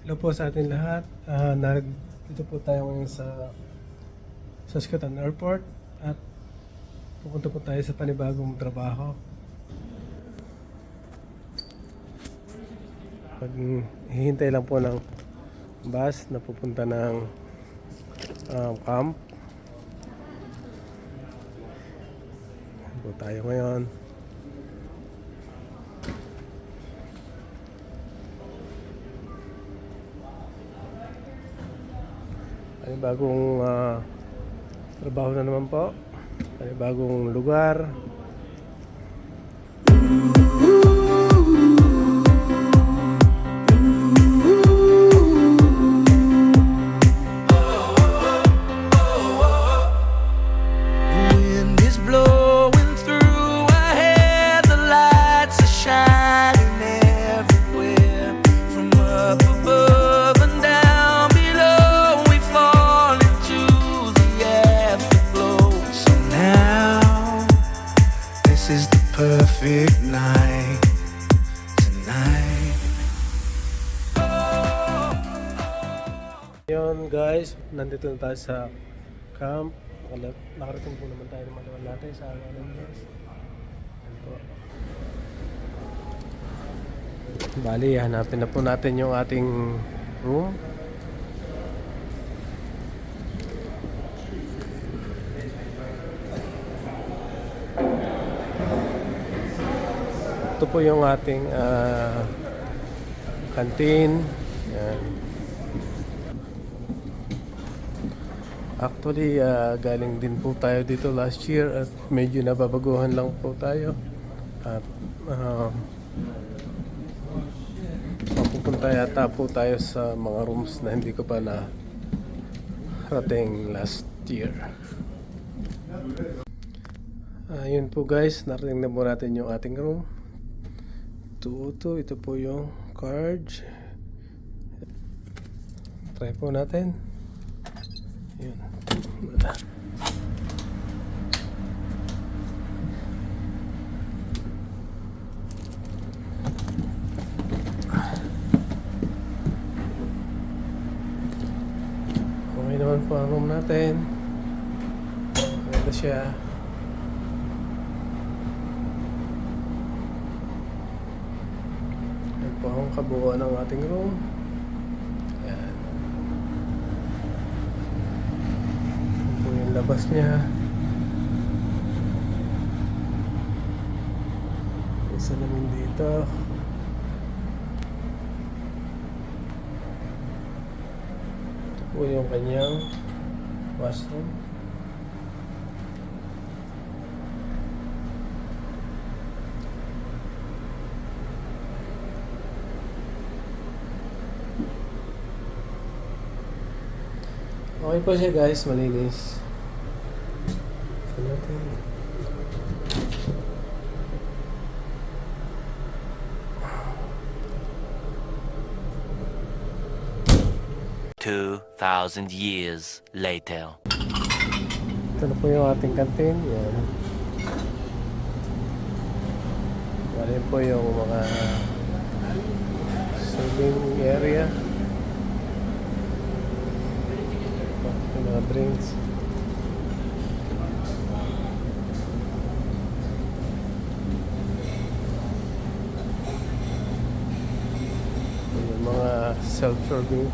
Hello po sa ating lahat. Dito po tayo ngayon sa Saskatoon Airport at pupunta po tayo sa panibagong trabaho. Hihintay lang po ng bus na pupunta ng camp. Ayan po tayo ngayon. Panibagong trabaho na naman po. Panibagong lugar. Wind is blowing through our hair, the lights are shining everywhere. From up above and down below, we fall into the afterglow. So now, this is the perfect night tonight. Yun guys, nandito na tayo sa camp. Nakarating po naman tayo ng Malawan natin sa Angeles. Yan po. Bali, hanapin na po natin yung ating room. Ito po yung ating canteen. Yan. Actually, galing din po tayo dito last year at medyo nababaguhan lang po tayo. At mapupunta yata po tayo sa mga rooms na hindi ko pa na rating last year. Yun po guys, narating na po natin yung ating room. 202, ito po yung card. Try po natin. Yun. Okay naman po ang room natin. Maganda siya. Yan po ang kabuuan ng ating room. Yan. Yan po yung labas niya. Isa naman dito. Ito po yung kanyang washroom. Okay po siya guys, malinis. Ito natin. Two 2,000 years later. Ito na po yung ating canteen. Yan. Yan po yung mga serving area. Yung mga drinks. Yung mga self-serving.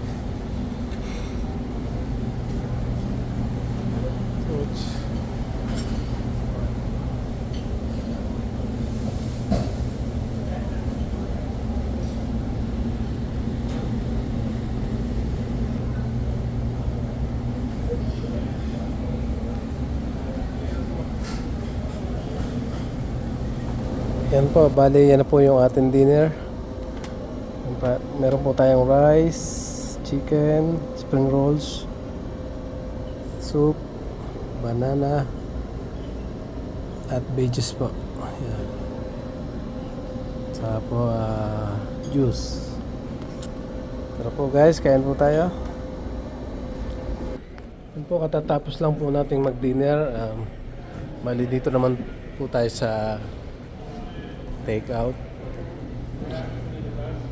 Yan po, bali yan na po yung ating dinner. Meron po tayong rice, chicken, spring rolls, soup, banana, at veggies po. Yan. Saka po juice. Tara po guys, kain po tayo. Yan po, katatapos lang po nating mag-dinner. Bali dito naman po tayo sa take out.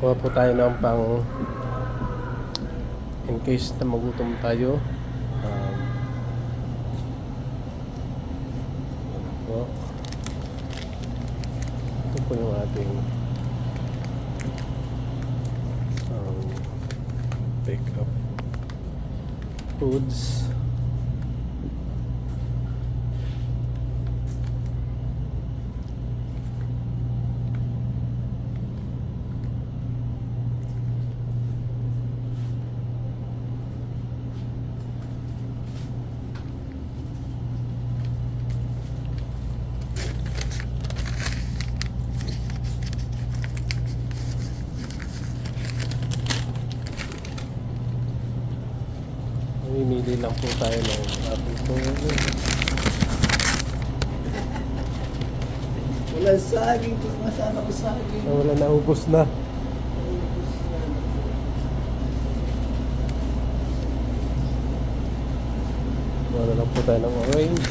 Kuha po tayo ng pang in case na magutom tayo. Po. Ito po yung ating pick up foods. Mamimili lang po tayo ng ating tulong. Wala saging, masama ko saging. Wala na, ubos na. Wala lang po tayo ng orange.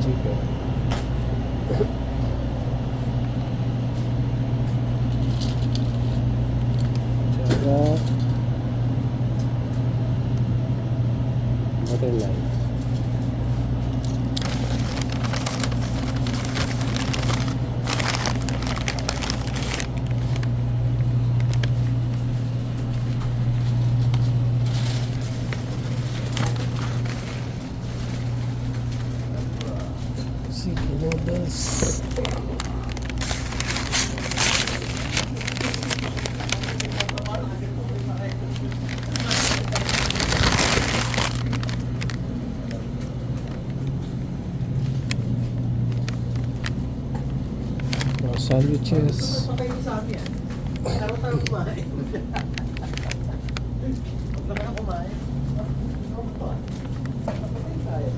Chicken. Tsaka buttermilk. Chicken noodles. Mga sandwiches. Patay ko sa amin yan. Araw tayo kumain. Huwag na kayo kumain. Patay tayo.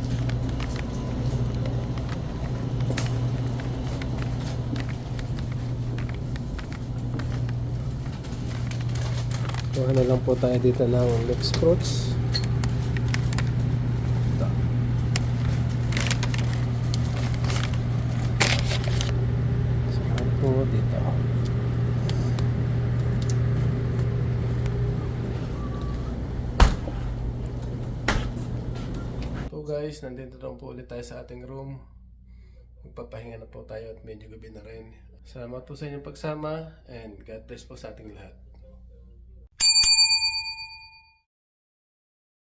Kuha na lang po tayo dito ng mixed fruits. Ito. Saka po dito. So guys, nandito na po ulit tayo sa ating room. Magpapahinga na po tayo at medyo gabi na rin. Salamat po sa inyong pagsama and God bless po sa ating lahat.